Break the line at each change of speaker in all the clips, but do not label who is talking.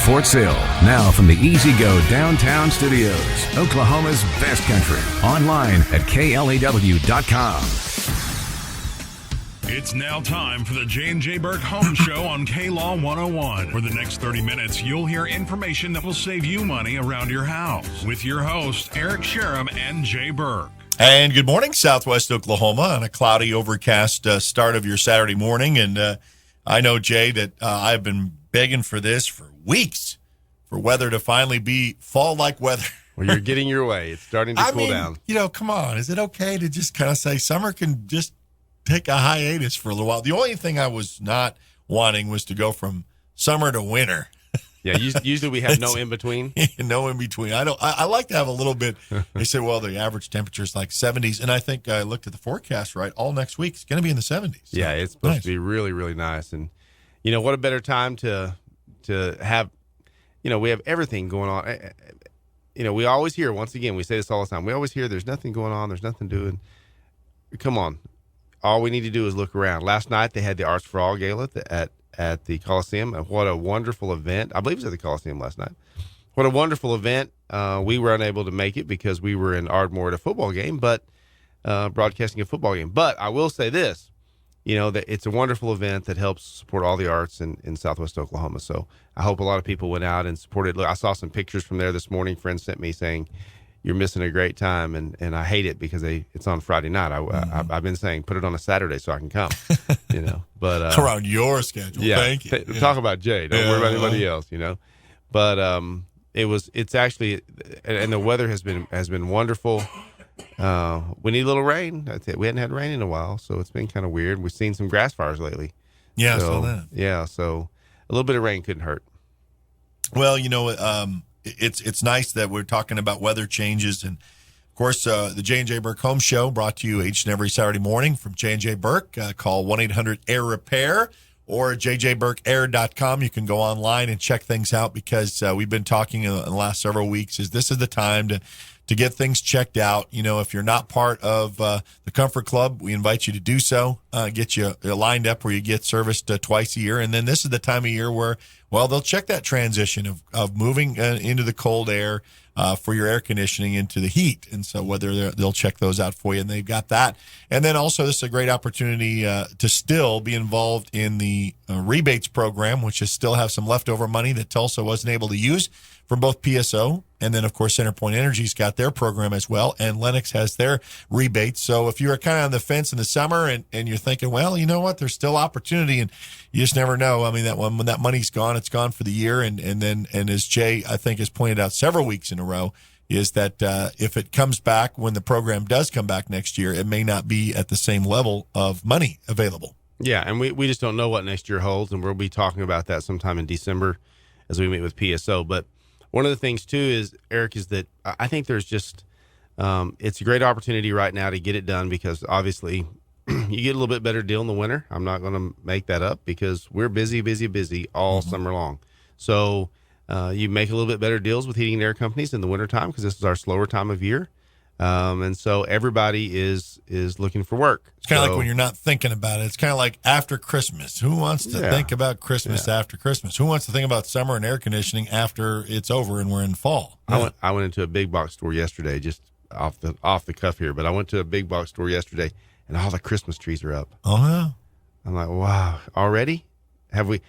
Fort Sill. Now from the Easy Go Downtown Studios, Oklahoma's best country. Online at KLAW.com.
It's now time for the J Burke Home Show on K-Law 101. For the next 30 minutes, you'll hear information that will save you money around your house. With your hosts, Eric Sherem and Jay Burke.
And good morning, Southwest Oklahoma, on a cloudy, overcast start of your Saturday morning. And I know, Jay, that I've been begging for this for weeks, for weather to finally be fall-like weather.
Well, you're getting your way. It's starting to cool down.
You know, come on. Is it okay to just kind of say summer can just take a hiatus for a little while? The only thing I was not wanting was to go from summer to winter.
Yeah, usually we have no in between.
No in between. I like to have a little bit. They say, well, the average temperature is like 70s, and I think I looked at the forecast right. All next week it's going to be in the 70s. So,
yeah, it's supposed to be really, really nice. And you know what, a better time to have. You know, we have everything going on. You know, we always hear, once again, we say this all the time. We always hear there's nothing going on. There's nothing doing. Come on. All we need to do is look around. Last night they had the Arts for All Gala at the Coliseum. What a wonderful event. I believe it was at the Coliseum last night. What a wonderful event. We were unable to make it because we were in Ardmore at a football game, but broadcasting a football game. But I will say this, you know, that it's a wonderful event that helps support all the arts in Southwest Oklahoma. So I hope a lot of people went out and supported. Look, I saw some pictures from there this morning. Friends sent me saying, you're missing a great time, and I hate it because it's on Friday night. I've been saying put it on a Saturday so I can come, you know. But
around your schedule,
yeah.
Thank you.
Talk about Jay. Don't worry about anybody else, you know. But it's actually, and the weather has been wonderful. We need a little rain. That's it. We hadn't had rain in a while, so it's been kind of weird. We've seen some grass fires lately.
Yeah, I saw that.
Yeah, so a little bit of rain couldn't hurt.
Well, you know, it's nice that we're talking about weather changes, and of course the J Burke Home Show brought to you each and every Saturday morning from J Burke. Call 1-800-AIR-REPAIR or JJBurkAir.com. You can go online and check things out because we've been talking in the last several weeks. This is the time to get things checked out. You know, if you're not part of the Comfort Club, we invite you to do so. Get you lined up where you get serviced twice a year. And then this is the time of year where, well, they'll check that transition of moving into the cold air for your air conditioning into the heat. And so whether they'll check those out for you, and they've got that. And then also this is a great opportunity to still be involved in the rebates program, which is still have some leftover money that Tulsa wasn't able to use from both PSO. And then, of course, CenterPoint Energy's got their program as well, and Lennox has their rebates. So if you're kind of on the fence in the summer and you're thinking, well, you know what, there's still opportunity, and you just never know. I mean, that when that money's gone, it's gone for the year. And as Jay, I think, has pointed out several weeks in a row, is that if it comes back, when the program does come back next year, it may not be at the same level of money available.
Yeah, and we just don't know what next year holds, and we'll be talking about that sometime in December as we meet with PSO. But one of the things, too, is, Eric, is that I think there's just it's a great opportunity right now to get it done because, obviously, you get a little bit better deal in the winter. I'm not going to make that up because we're busy all summer long. So you make a little bit better deals with heating and air companies in the wintertime because this is our slower time of year. And so everybody is looking for work.
It's kind of like when you're not thinking about it. It's kind of like after Christmas. Who wants to think about Christmas after Christmas? Who wants to think about summer and air conditioning after it's over and we're in fall?
I went into a big box store yesterday, just off the cuff here, but I went to a big box store yesterday and all the Christmas trees are up.
Oh, yeah.
I'm like, wow, already? Halloween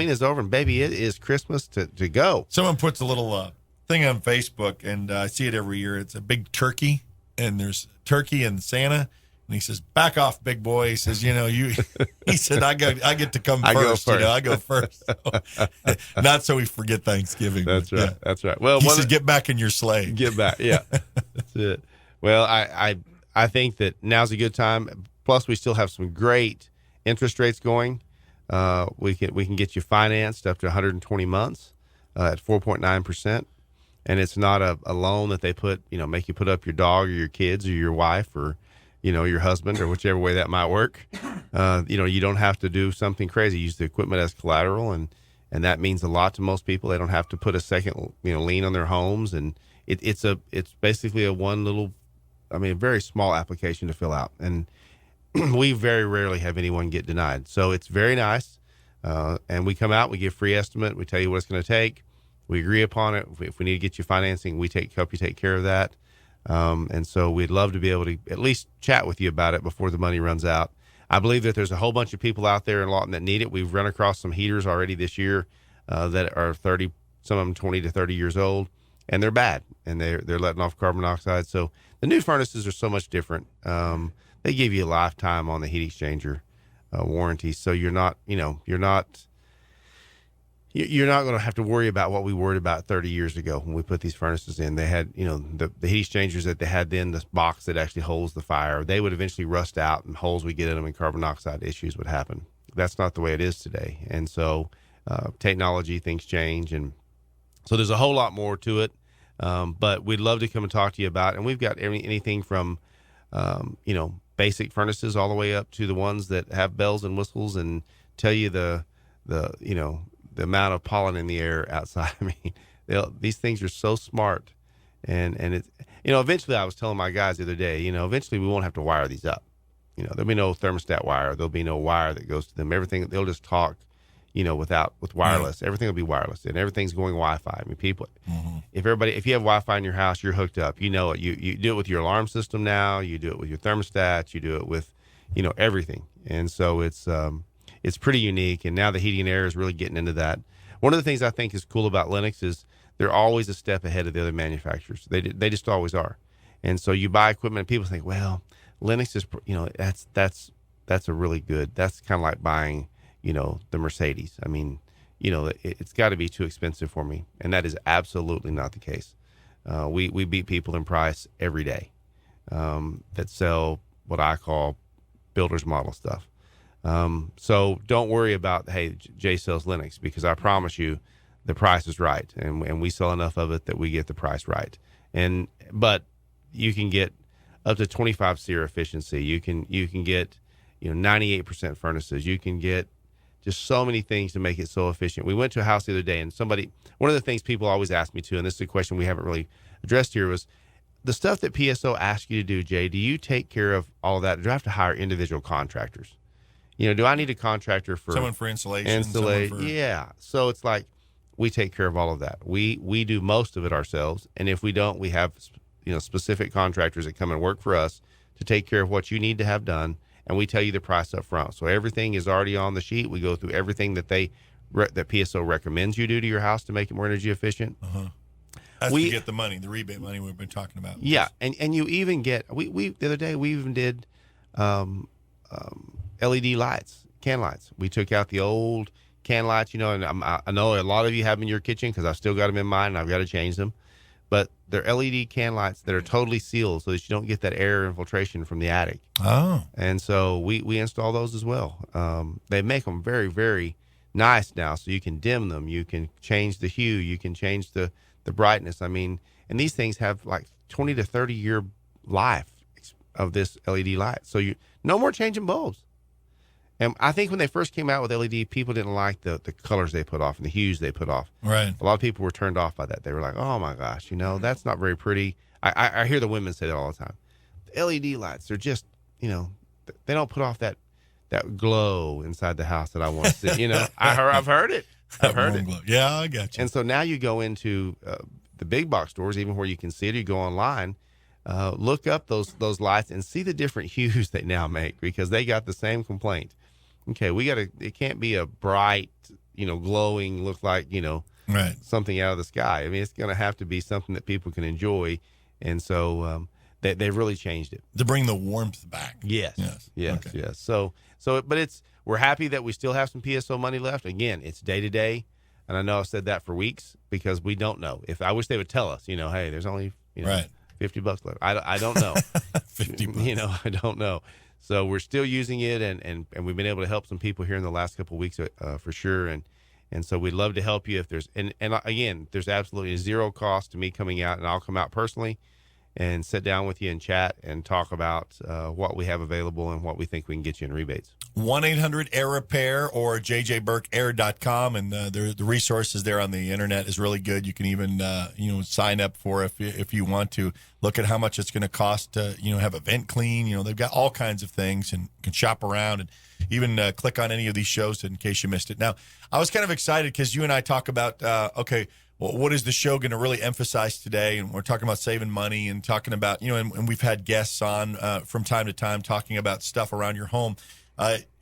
is over, and baby, it is Christmas to go.
Someone puts a little thing on Facebook, and I see it every year. It's a big turkey, and there's turkey and Santa, and he says, "Back off, big boy." He says, "You know, you." He said, "I get to come first. You know, I go first." So, not so we forget Thanksgiving.
That's right.
Yeah.
That's right. Well,
he says, "Get back in your sleigh."
Get back. Yeah, that's it. Well, I think that now's a good time. Plus, we still have some great interest rates going. We can get you financed up to 120 months at 4.9%. And it's not a loan that they make you put up your dog or your kids or your wife or, your husband or whichever way that might work. You don't have to do something crazy. Use the equipment as collateral, and that means a lot to most people. They don't have to put a second, lien on their homes, and it's basically a very small application to fill out. And we very rarely have anyone get denied. So it's very nice. And we come out, we give free estimate, we tell you what it's going to take, we agree upon it. If we need to get you financing, we help you take care of that. And so we'd love to be able to at least chat with you about it before the money runs out. I believe that there's a whole bunch of people out there in Lawton that need it. We've run across some heaters already this year that are 30, some of them 20 to 30 years old, and they're bad, and they're letting off carbon monoxide. So the new furnaces are so much different. They give you a lifetime on the heat exchanger warranty, so you're not going to have to worry about what we worried about 30 years ago when we put these furnaces in. They had, the heat exchangers that they had then, this box that actually holds the fire, they would eventually rust out, and holes we get in them and carbon monoxide issues would happen. That's not the way it is today. And so technology, things change. And so there's a whole lot more to it. But we'd love to come and talk to you about it. And we've got anything from, basic furnaces all the way up to the ones that have bells and whistles and tell you the amount of pollen in the air outside. I mean, these things are so smart, and it's, eventually I was telling my guys the other day, eventually we won't have to wire these up. There'll be no thermostat wire. There'll be no wire that goes to them. Everything, they'll just talk, with wireless. Yeah. Everything will be wireless, and everything's going Wi-Fi. I mean, people, if you have Wi-Fi in your house, you're hooked up. You know it. You do it with your alarm system now. You do it with your thermostats. You do it with, everything. And so it's pretty unique. And now the heating and air is really getting into that. One of the things I think is cool about Lennox is they're always a step ahead of the other manufacturers. They just always are. And so you buy equipment, and people think, well, Lennox is, that's a really good. That's kind of like buying, the Mercedes. I mean, it's got to be too expensive for me, and that is absolutely not the case. We beat people in price every day that sell what I call builder's model stuff. So don't worry about, hey, Jay sells Lennox, because I promise you the price is right, and we sell enough of it that we get the price right. But you can get up to 25 SEER efficiency. You can get 98% furnaces. You can get just so many things to make it so efficient. We went to a house the other day, and one of the things people always ask me too, and this is a question we haven't really addressed here, was the stuff that PSO asks you to do, Jay, do you take care of all of that? Do I have to hire individual contractors? Do I need a contractor for
someone for insulation?
Yeah. So it's like we take care of all of that. We do most of it ourselves, and if we don't, we have specific contractors that come and work for us to take care of what you need to have done, and we tell you the price up front. So everything is already on the sheet. We go through everything that that PSO recommends you do to your house to make it more energy efficient.
That's to get the money, the rebate money we've been talking about.
Yeah, and you even get the other day we even did LED lights, can lights. We took out the old can lights, and I know a lot of you have them in your kitchen, because I've still got them in mine, and I've got to change them. But they're LED can lights that are totally sealed so that you don't get that air infiltration from the attic. Oh. And so we install those as well. They make them very, very nice now, so you can dim them. You can change the hue. You can change the brightness. I mean, and these things have like 20 to 30 year life of this LED light. So no more changing bulbs. And I think when they first came out with LED, people didn't like the colors they put off and the hues they put off. Right. A lot of people were turned off by that. They were like, oh my gosh, that's not very pretty. I hear the women say that all the time. The LED lights, they're just, they don't put off that glow inside the house that I want to see. I've heard it. I've heard it. Glow.
Yeah, I got you.
And so now you go into the big box stores, even where you can see it, you go online, look up those lights and see the different hues they now make, because they got the same complaint. Okay, it can't be a bright, glowing, look like, right, something out of the sky. I mean, it's going to have to be something that people can enjoy. And so they've really changed it.
To bring the warmth back.
Yes. Okay. So, but we're happy that we still have some PSO money left. Again, it's day to day. And I know I've said that for weeks, because we don't know. I wish they would tell us, hey, there's only,
right,
$50 left. I don't know.
$50.
I don't know. So we're still using it, and we've been able to help some people here in the last couple of weeks for sure. And so we'd love to help you if there's, and again, there's absolutely zero cost to me coming out, and I'll come out personally and sit down with you and chat and talk about what we have available and what we think we can get you in rebates.
1-800-AIR-REPAIR or JJBurkAir.com, and the resources there on the internet is really good. You can even sign up for if you want to look at how much it's going to cost to have a vent clean. They've got all kinds of things, and you can shop around and even click on any of these shows in case you missed it. Now, I was kind of excited because you and I talk about what is the show going to really emphasize today? And we're talking about saving money and talking about, and we've had guests on from time to time talking about stuff around your home.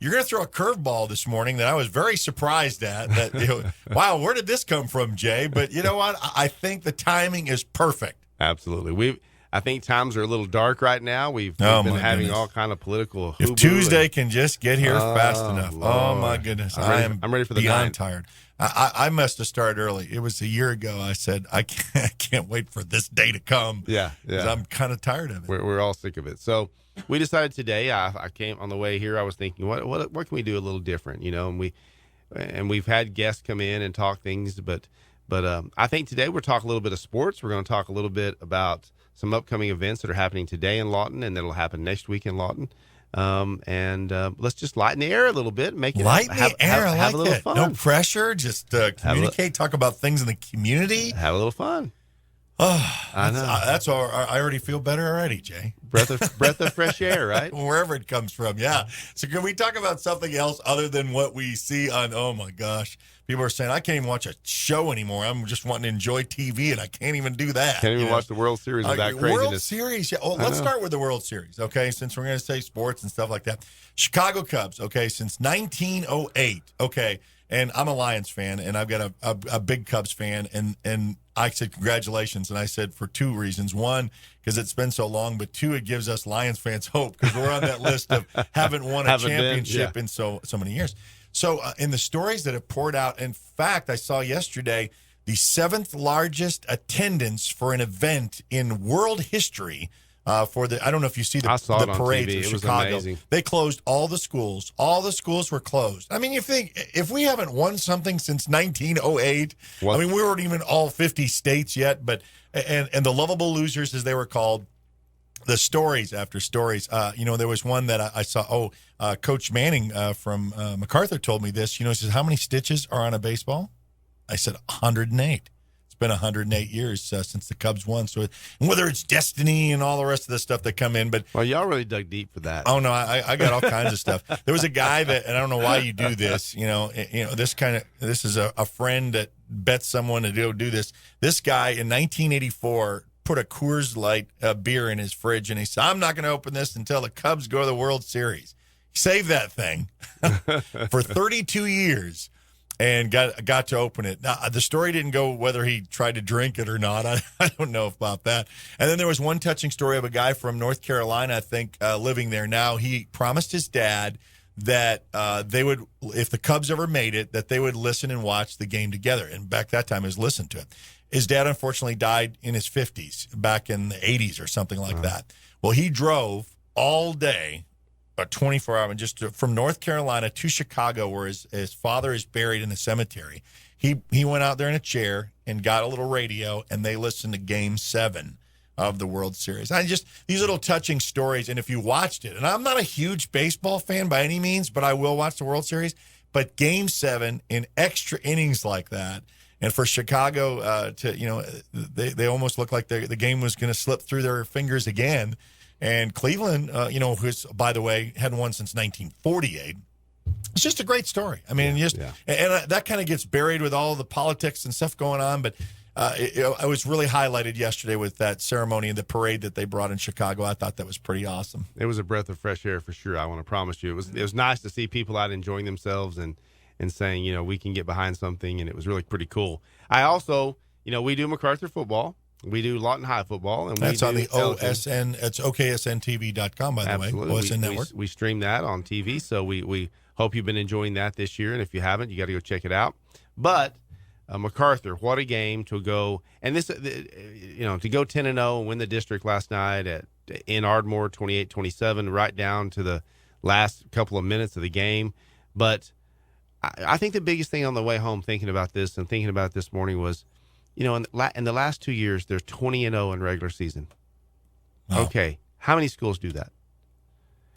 You're going to throw a curveball this morning that I was very surprised at. That wow, where did this come from, Jay? But you know what? I think the timing is perfect.
Absolutely. I think times are a little dark right now. We've been having all kind of political.
If Tuesday can just get here fast enough. Lord. Oh my goodness, I'm
ready for the
beyond tired. I must have started early. It was a year ago. I said I can't wait for this day to come.
Yeah.
I'm kind of tired of it.
We're all sick of it. So we decided today. I came on the way here. I was thinking, what can we do a little different? And we've had guests come in and talk things, but I think today we're talking a little bit of sports. We're going to talk a little bit about some upcoming events that are happening today in Lawton, and that'll happen next week in Lawton. Let's just lighten the air a little bit, make it have a little fun.
No pressure, just communicate, talk about things in the community.
Have a little fun.
Oh, I know. That's all. I already feel better already, Jay.
Breath of fresh air, right?
Wherever it comes from, yeah. So can we talk about something else other than what we see on, oh my gosh, people are saying, I can't even watch a show anymore. I'm just wanting to enjoy TV, and I can't even do that.
Can't even watch the World Series without craziness.
World Series, yeah. Oh, let's start with the World Series, okay, since we're going to say sports and stuff like that. Chicago Cubs, okay, since 1908, okay, and I'm a Lions fan, and I've got a big Cubs fan, and I said congratulations, and I said for two reasons. One, because it's been so long, but two, it gives us Lions fans hope because we're on that list of haven't won a championship in so many years. So in the stories that have poured out, in fact, I saw yesterday the 7th largest attendance for an event in world history for the, I don't know if you see the parades in Chicago. Amazing. They closed all the schools. All the schools were closed. I mean, you think if we haven't won something since 1908, I mean, we weren't even all 50 states yet, but and the lovable losers, as they were called, the stories after stories. There was one that I saw. Coach Manning from MacArthur told me this. He says, how many stitches are on a baseball? I said 108. It's been 108 years since the Cubs won. So, and whether it's destiny and all the rest of the stuff that come in, but
y'all really dug deep for that.
Oh no, I got all kinds of stuff. There was a guy that, and I don't know why you do this. This is a friend that bets someone to do this. This guy in 1984 put a Coors Light beer in his fridge, and he said, I'm not going to open this until the Cubs go to the World Series. He saved that thing for 32 years and got to open it. Now, the story didn't go whether he tried to drink it or not. I don't know about that. And then there was one touching story of a guy from North Carolina, I think, living there now. He promised his dad that they would, if the Cubs ever made it, that they would listen and watch the game together. And back that time, it was listen to it. His dad, unfortunately, died in his 50s, back in the 80s or something like that. Well, he drove all day, a 24-hour, just from North Carolina to Chicago, where his father is buried in the cemetery. He went out there in a chair and got a little radio, and they listened to Game 7 of the World Series. These little touching stories, and if you watched it, and I'm not a huge baseball fan by any means, but I will watch the World Series, but Game 7 in extra innings like that, and for Chicago they almost looked like the game was going to slip through their fingers again. And Cleveland, who's, by the way, hadn't won since 1948. It's just a great story. I mean, and that kind of gets buried with all the politics and stuff going on. But it was really highlighted yesterday with that ceremony and the parade that they brought in Chicago. I thought that was pretty awesome.
It was a breath of fresh air for sure. I want to promise you. It was nice to see people out enjoying themselves and saying, we can get behind something, and it was really pretty cool. I also, we do MacArthur football. We do Lawton High football. And
that's on the OSN. It's OKSNTV.com, by the way. OSN Network.
We stream that on TV, so we hope you've been enjoying that this year, and if you haven't, you got to go check it out. But MacArthur, what a game to go. And this, to go 10-0 and win the district last night in Ardmore, 28-27, right down to the last couple of minutes of the game. But I think the biggest thing on the way home thinking about this and thinking about it this morning was, in the last 2 years, they're 20-0 in regular season.
Wow.
Okay, how many schools do that?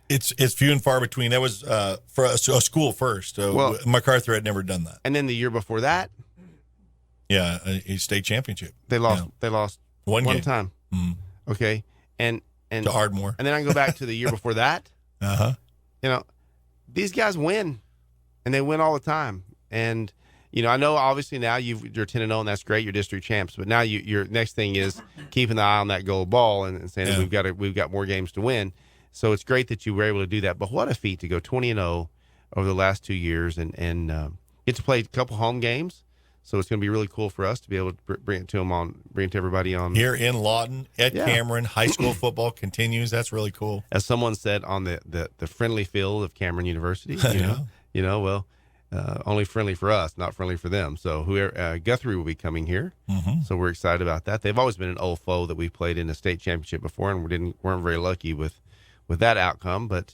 It's few and far between. That was for a school first. So MacArthur had never done that.
And then the year before that,
yeah, a state championship.
They lost. Yeah. They lost one time.
Mm-hmm.
Okay, and
to Ardmore.
And then I can go back to the year before that. These guys win, and they win all the time. And I know obviously now you're 10-0, and that's great. You're district champs, but now your next thing is keeping the eye on that gold ball and saying that we've got more games to win. So it's great that you were able to do that. But what a feat to go 20-0 over the last 2 years and get to play a couple home games. So it's going to be really cool for us to be able to bring it to everybody on
here in Lawton at Cameron. High school football continues. That's really cool.
As someone said on the friendly field of Cameron University, only friendly for us, not friendly for them. So Guthrie will be coming here. Mm-hmm. So we're excited about that. They've always been an old foe that we played in a state championship before, and weren't very lucky with that outcome. But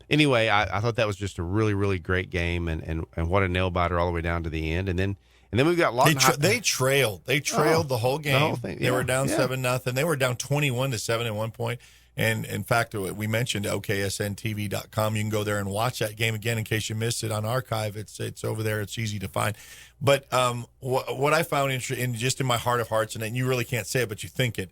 anyway, I thought that was just a really, really great game, and what a nail biter all the way down to the end. And then we've got Lawton.
They trailed the whole game.
The whole thing.
They were down 7-0. They were down 21-7 at one point. And in fact, we mentioned OKSNTV.com. You can go there and watch that game again in case you missed it on archive. It's over there. It's easy to find. But what I found interesting, just in my heart of hearts, and you really can't say it, but you think it,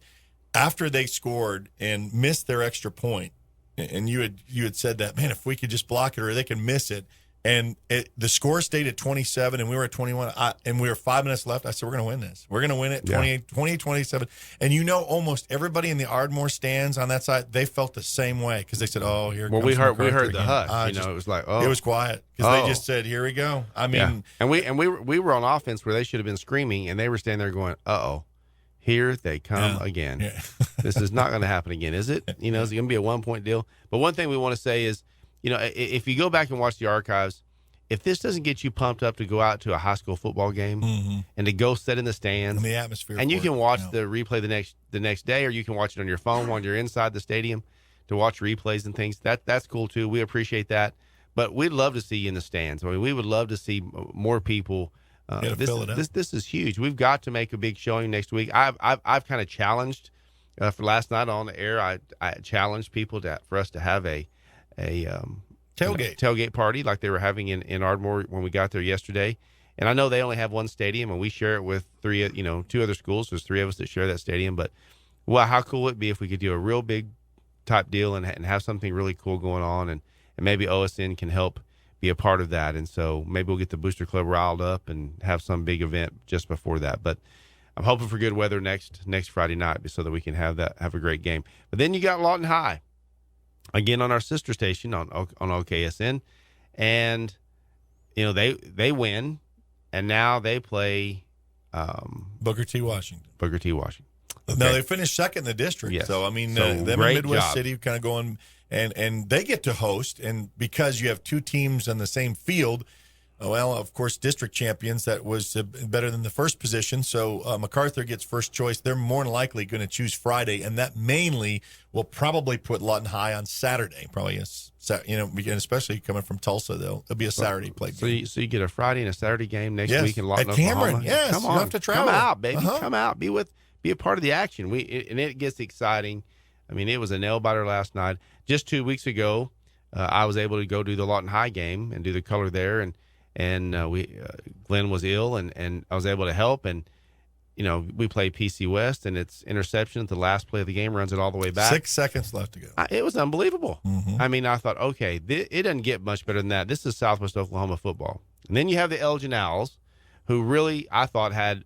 after they scored and missed their extra point, and you had said that, man, if we could just block it or they can miss it, and the score stayed at 27 and we were at 21, and we were 5 minutes left, I said, we're going to win this. We're going to win it 28-27. And almost everybody in the Ardmore stands on that side, they felt the same way because they said, oh, here comes MacArthur
we heard the
again.
hush. It was like, oh.
It was quiet because they just said, here we go. I mean.
Yeah. And we were on offense where they should have been screaming, and they were standing there going, uh-oh. Here they come again. Yeah. This is not going to happen again, is it? Is it going to be a 1-point deal? But one thing we want to say is, if you go back and watch the archives, if this doesn't get you pumped up to go out to a high school football game and to go sit in the stands,
and the atmosphere,
and you can watch the replay the next day, or you can watch it on your phone while you're inside the stadium to watch replays and things. That's cool too. We appreciate that. But we'd love to see you in the stands. I mean, we would love to see more people. This is huge. We've got to make a big showing next week. I've kind of challenged for last night on the air. I challenged people for us to have a tailgate party like they were having in Ardmore when we got there yesterday. And I know they only have one stadium, and we share it with two other schools. There's 3 of us that share that stadium. But how cool would it be if we could do a real big type deal and have something really cool going on, and maybe OSN can help be a part of that. And so maybe we'll get the Booster Club riled up and have some big event just before that. But I'm hoping for good weather next Friday night so that we can have a great game. But then you got Lawton High again on our sister station on OKSN, and they win, and now they play
Booker T. Washington.
Okay.
No, they finished second in the district.
Yes.
So I mean, them in Midwest City kind of going. And they get to host, and because you have 2 teams on the same field, of course, district champions, that was better than the first position. So MacArthur gets first choice. They're more than likely going to choose Friday, and that mainly will probably put Lawton High on Saturday. Probably, and especially coming from Tulsa, it'll be a Saturday play game.
So you get a Friday and a Saturday game next week in Lawton,
at Cameron.
Oklahoma.
Yes,
come on,
you have to travel.
Come out, baby. Come out. Be a part of the action. And it gets exciting. I mean, it was a nail biter last night. Just 2 weeks ago, I was able to go do the Lawton High game and do the color there, and Glenn was ill, and I was able to help, and we played PC West, and it's interception at the last play of the game, runs it all the way back.
6 seconds left to go.
It was unbelievable.
Mm-hmm.
I mean, I thought, okay, it doesn't get much better than that. This is Southwest Oklahoma football. And then you have the Elgin Owls, who really, I thought, had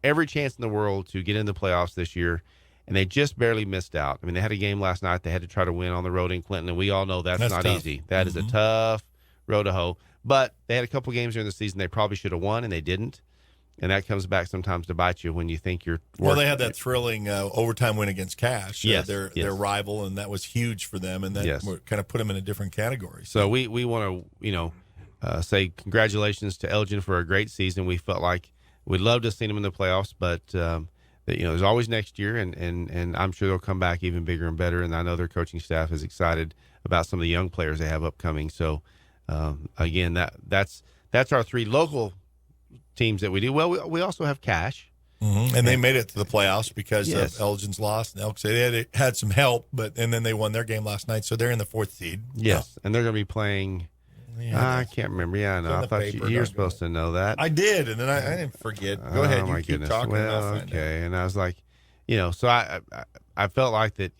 every chance in the world to get into the playoffs this year. And they just barely missed out. I mean, they had a game last night. They had to try to win on the road in Clinton, and we all know that's not tough. Easy. That is a tough road to hoe. But they had a couple games during the season they probably should have won, and they didn't. And that comes back sometimes to bite you when you think you're –
Well, they had that thrilling overtime win against Cash, their rival, and that was huge for them, and that kind of put them in a different category.
So we want to, say congratulations to Elgin for a great season. We felt like we'd love to have seen them in the playoffs, but there's always next year, and I'm sure they'll come back even bigger and better. And I know their coaching staff is excited about some of the young players they have upcoming. So, again, that's our 3 local teams that we do. Well, we also have Cash.
And they made it to the playoffs because
Yes.
of Elgin's loss. And Elk they had some help, and then they won their game last night, so they're in the 4th seed.
Yes, and they're going to be playing. I can't remember. Yeah, I know. I thought you're supposed to know that.
I did, and then I didn't forget. Go ahead, you keep talking.
Well, okay. And I was like, so I felt like that.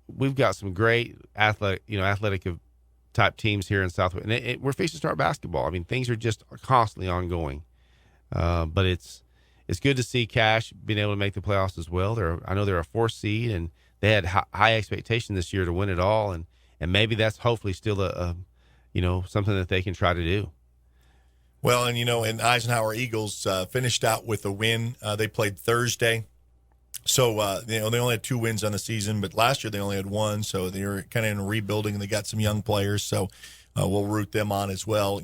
We've got some great athletic type teams here in Southwest, and we're fixing to start basketball. I mean, things are just constantly ongoing, but it's good to see Cash being able to make the playoffs as well. I know they're a 4th seed, and they had high expectation this year to win it all, and maybe that's hopefully still a something that they can try to do.
Well, and Eisenhower Eagles finished out with a win. They played Thursday. So, they only had 2 wins on the season, but last year they only had 1. So they were kind of in rebuilding, and they got some young players. So we'll root them on as well.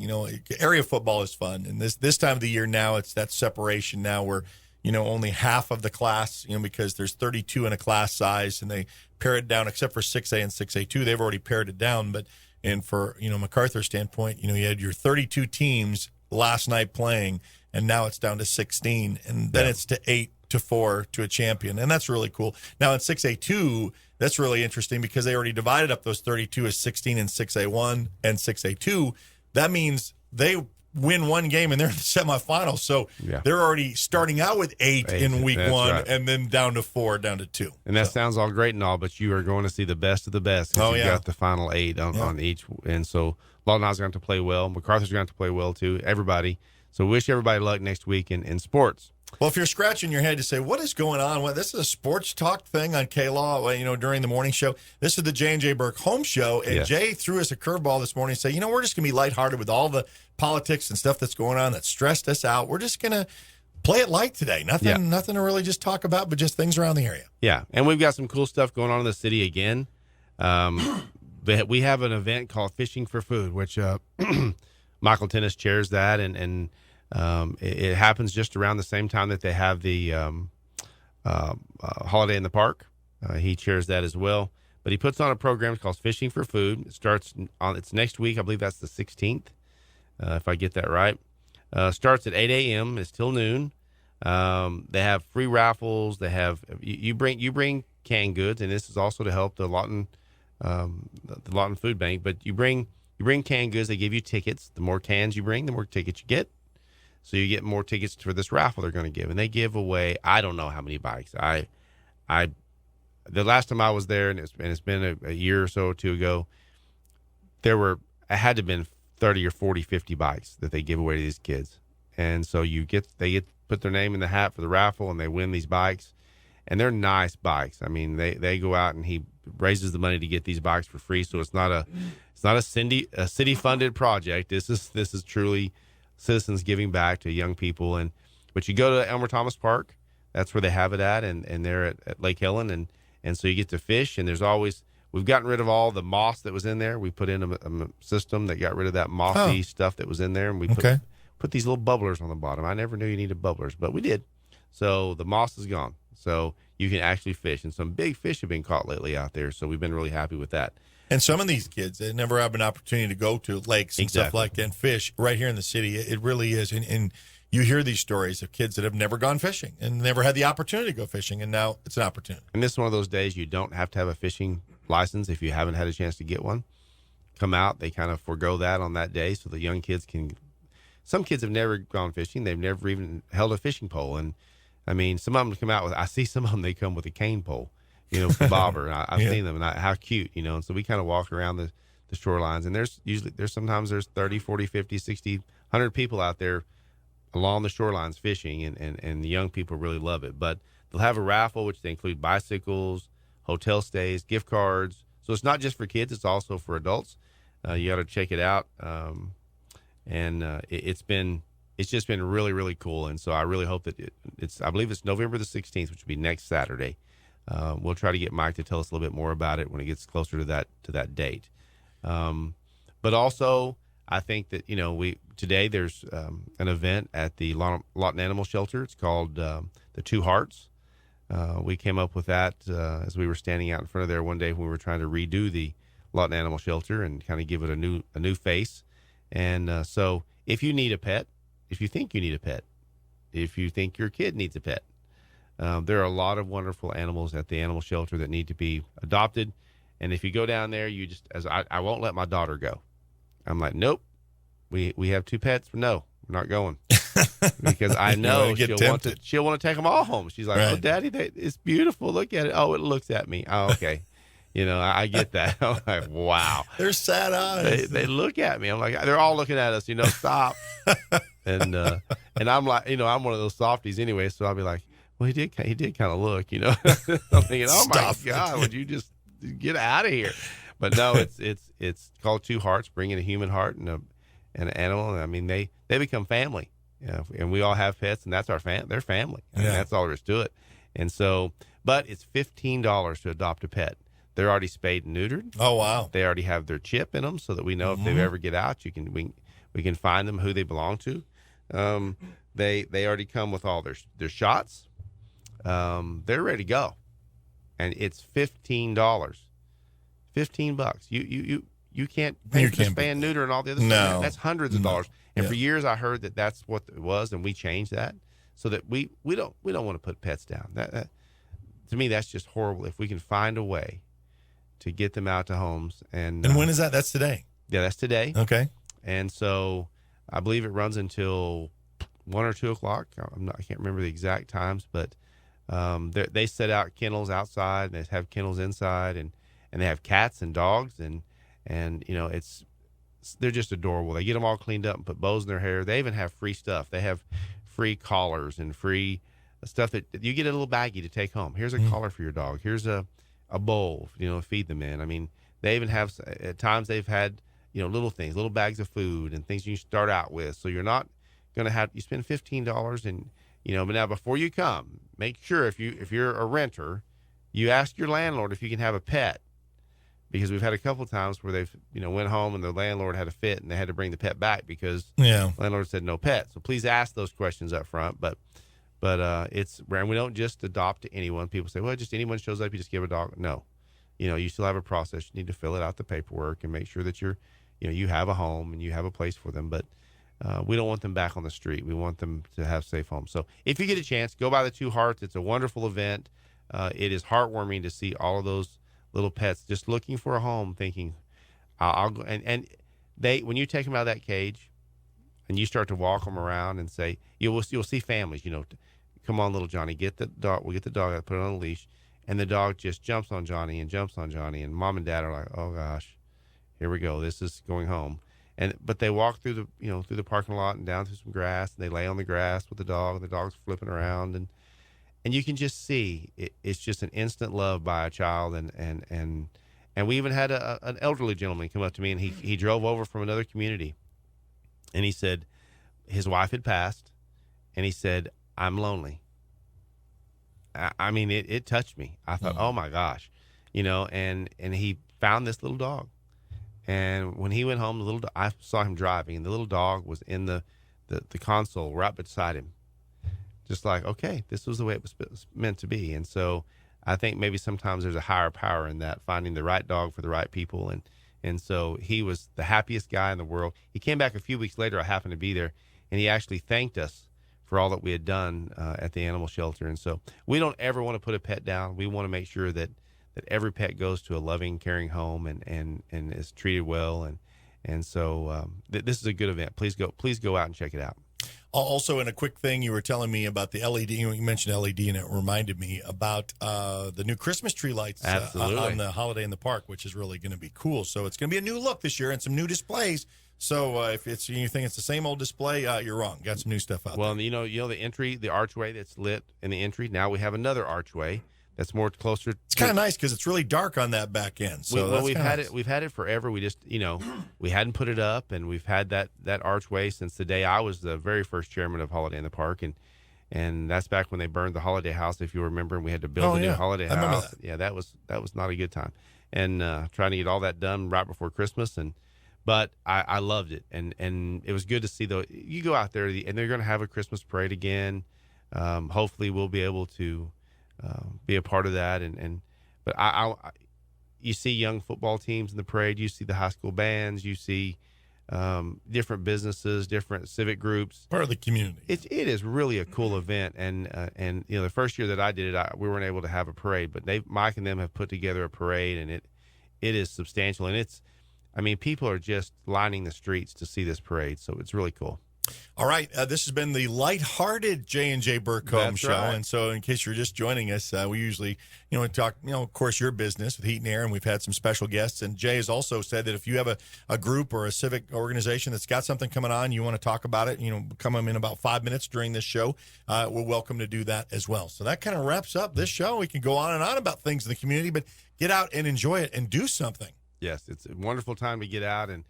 Area football is fun. And this time of the year now, it's that separation now where, only half of the class, because there's 32 in a class size, and they pare it down, except for 6A and 6A2. They've already pared it down. And for, MacArthur's standpoint, you had your 32 teams last night playing, and now it's down to 16. And then it's to 8 to 4 to a champion. And that's really cool. Now in 6A2, that's really interesting because they already divided up those 32 as 16 in 6A1 and 6A2. That means they win one game and they're in the semifinals. So they're already starting out with 8 in week 1
right.
and then down to 4, down to 2.
And that sounds all great and all, but you are going to see the best of the best. You've got the final 8 on each. And so Lawton House is going to play well. MacArthur's going to play well too. Everybody. So wish everybody luck next week in sports.
Well, if you're scratching your head to say, what is going on? Well, this is a sports talk thing on K-Law, during the morning show. This is the J&J Burke Home Show, and Jay threw us a curveball this morning and said, we're just going to be lighthearted with all the politics and stuff that's going on that stressed us out. We're just going to play it light today. Nothing to really just talk about, but just things around the area. Yeah,
and we've got some cool stuff going on in the city again. We have an event called Fishing for Food, which Michael Tennis chairs that, and it happens just around the same time that they have the holiday in the park. He chairs that as well. But he puts on a program called Fishing for Food. It starts it's next week. I believe that's the 16th, if I get that right. Starts at 8 a.m. It's till noon. They have free raffles. They have you bring canned goods, and this is also to help the Lawton Food Bank. But you bring canned goods. They give you tickets. The more cans you bring, the more tickets you get. So you get more tickets for this raffle they're going to give, and they give away I don't know how many bikes. The last time I was there, and it's been a year or so or two ago, it had to have been 30 or 40, 50 bikes that they give away to these kids, and so they get put their name in the hat for the raffle, and they win these bikes, and they're nice bikes. I mean, they go out and he raises the money to get these bikes for free, so it's not a city funded project. This is truly citizens giving back to young people. But you go to Elmer Thomas Park, that's where they have it at, and they're at Lake Helen, and so you get to fish, and we've gotten rid of all the moss that was in there. We put in a system that got rid of that mossy stuff that was in there, and we put these little bubblers on the bottom. I never knew you needed bubblers, but we did. So the moss is gone, so you can actually fish, and some big fish have been caught lately out there, so we've been really happy with that.
And some of these kids, they never have an opportunity to go to lakes and stuff like that and fish right here in the city. It really is. And you hear these stories of kids that have never gone fishing and never had the opportunity to go fishing, and now it's an opportunity.
And this is one of those days you don't have to have a fishing license if you haven't had a chance to get one. Come out, they kind of forego that on that day so the young kids can. Some kids have never gone fishing. They've never even held a fishing pole. And, I mean, some of them come out I see some of them, they come with a cane pole. For bobber. And I've seen them, and how cute, and so we kind of walk around the shorelines, and sometimes there's 30, 40, 50, 60, 100 people out there along the shorelines fishing, and the young people really love it. But they'll have a raffle, which they include bicycles, hotel stays, gift cards. So it's not just for kids, it's also for adults. You got to check it out. It's just been really, really cool. And so I really hope that I believe it's November the 16th, which will be next Saturday. We'll try to get Mike to tell us a little bit more about it when it gets closer to that date. But also, I think that today there's an event at the Lawton Animal Shelter. It's called the Two Hearts. We came up with that as we were standing out in front of there one day when we were trying to redo the Lawton Animal Shelter and kind of give it a new face. And so, if you need a pet, if you think you need a pet, if you think your kid needs a pet, There are a lot of wonderful animals at the animal shelter that need to be adopted. And if you go down there, I won't let my daughter go. I'm like, nope, we have 2 pets. No, we're not going. Because I know she'll want to take them all home. She's like,
right.
Oh, Daddy, it's beautiful. Look at it. Oh, it looks at me. Oh, okay. I get that. I'm like, wow.
They're sad eyes.
They look at me. I'm like, they're all looking at us, stop. And I'm like, I'm one of those softies anyway. So I'll be like, well, he did kind of look, I'm thinking, oh my God, would you just get out of here? But no, it's called 2 hearts, bringing a human heart and an animal. I mean, they become family. And we all have pets, and that's their family. I mean, that's all there is to it. And so, but it's $15 to adopt a pet. They're already spayed and neutered.
Oh, wow.
They already have their chip in them so that we know if they ever get out, we can find them who they belong to. They already come with all their shots. They're ready to go. And it's $15. $15. You can't pay for the spay and neuter and all the other stuff. That's hundreds of dollars. And for years I heard that that's what it was, and we changed that so that we don't want to put pets down. That to me, that's just horrible. If we can find a way to get them out to homes. And
when is that? That's today.
Yeah, that's today.
Okay.
And so I believe it runs until 1 or 2 o'clock. I can't remember the exact times, but they set out kennels outside, and they have kennels inside, and they have cats and dogs, and they're just adorable. They get them all cleaned up and put bows in their hair. They even have free stuff. They have free collars and free stuff that you get a little baggie to take home. Here's a collar for your dog. Here's a bowl, feed them in. I mean, they even have, at times they've had, little things, little bags of food and things you start out with. So you're not going to you spend $15 and, but now before you come, make sure if you're a renter, you ask your landlord if you can have a pet. Because we've had a couple of times where they've, went home and the landlord had a fit and they had to bring the pet back because the landlord said no pet. So please ask those questions up front. But it's rare. And we don't just adopt to anyone. People say, well, just anyone shows up, you just give a dog. No, you still have a process. You need to fill it out, the paperwork, and make sure that you have a home and you have a place for them. But we don't want them back on the street. We want them to have safe homes. So if you get a chance, go by the 2 Hearts. It's a wonderful event. It is heartwarming to see all of those little pets just looking for a home, thinking, I'll go. And when you take them out of that cage and you start to walk them around and say, you'll see families, come on, little Johnny, get the dog. We'll get the dog out, put it on a leash. And the dog just jumps on Johnny. And mom and dad are like, oh gosh, here we go. This is going home. But they walk through the parking lot and down through some grass, and they lay on the grass with the dog, and the dog's flipping around, and you can just see it's just an instant love by a child. And we even had an elderly gentleman come up to me, and he drove over from another community, and he said his wife had passed, and he said, I'm lonely. I mean, it touched me. I thought, oh my gosh, and he found this little dog. And when he went home, I saw him driving, and the little dog was in the console right beside him. Just like, okay, this was the way it was meant to be. And so I think maybe sometimes there's a higher power in that, finding the right dog for the right people. And so he was the happiest guy in the world. He came back a few weeks later. I happened to be there, and he actually thanked us for all that we had done at the animal shelter. And so we don't ever want to put a pet down. We want to make sure that every pet goes to a loving, caring home and is treated well. And so this is a good event. Please go out and check it out.
Also, in a quick thing, you were telling me about the LED. You mentioned LED, and it reminded me about the new Christmas tree lights on the Holiday in the Park, which is really going to be cool. So it's going to be a new look this year and some new displays. So if you think it's the same old display, you're wrong. Got some new stuff out there.
Well, the entry, the archway that's lit in the entry. Now we have another archway that's more closer.
It's kind of nice because it's really dark on that back end. So
we've had it forever. We just we hadn't put it up, and we've had that archway since the day I was the very first chairman of Holiday in the Park, and that's back when they burned the Holiday House, if you remember, and we had to build a new Holiday House. I remember that. Yeah, that was not a good time, and trying to get all that done right before Christmas, but I loved it, and it was good to see you go out there, and they're going to have a Christmas parade again. Hopefully, we'll be able to be a part of that, but you see young football teams in the parade, you see the high school bands, you see different businesses, different civic groups.
Part of the community.
It is really a cool event, and the first year that I did it, we weren't able to have a parade, but Mike and them have put together a parade, and it is substantial, and people are just lining the streets to see this parade, so it's really cool.
All right, this has been the lighthearted J&J Burke Home Show,
right.
And so in case you're just joining us, we usually, talk, of course, your business with Heat and Air, and we've had some special guests. And Jay has also said that if you have a group or a civic organization that's got something coming on, you want to talk about it, come in about 5 minutes during this show, we're welcome to do that as well. So that kind of wraps up this show. We can go on and on about things in the community, but get out and enjoy it and do something.
Yes, it's a wonderful time to get out and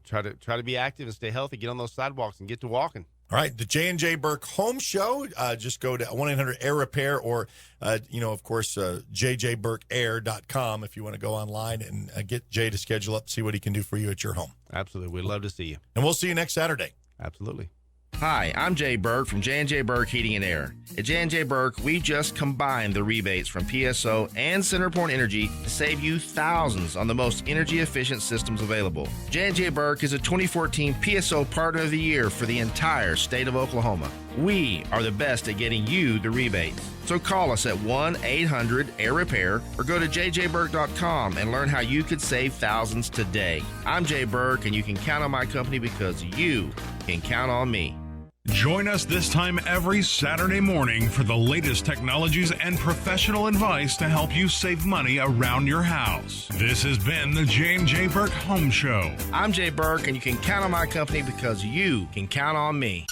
try to be active and stay healthy, get on those sidewalks and get to walking.
All right, the J&J Burke Home Show. Just go to 1-800-AIR-REPAIR or, of course, JJBurkAir.com if you want to go online and get Jay to schedule up, see what he can do for you at your home.
Absolutely. We'd love to see you.
And we'll see you next Saturday.
Absolutely.
Hi, I'm Jay Burke from J&J Burke Heating and Air. At J&J Burke, we just combined the rebates from PSO and CenterPoint Energy to save you thousands on the most energy-efficient systems available. J&J Burke is a 2014 PSO Partner of the Year for the entire state of Oklahoma. We are the best at getting you the rebates. So call us at 1-800-AIR-REPAIR or go to JJBurk.com and learn how you could save thousands today. I'm Jay Burke, and you can count on my company because you can count on me.
Join us this time every Saturday morning for the latest technologies and professional advice to help you save money around your house. This has been the J&J Burke Home Show.
I'm Jay Burke, and you can count on my company because you can count on me.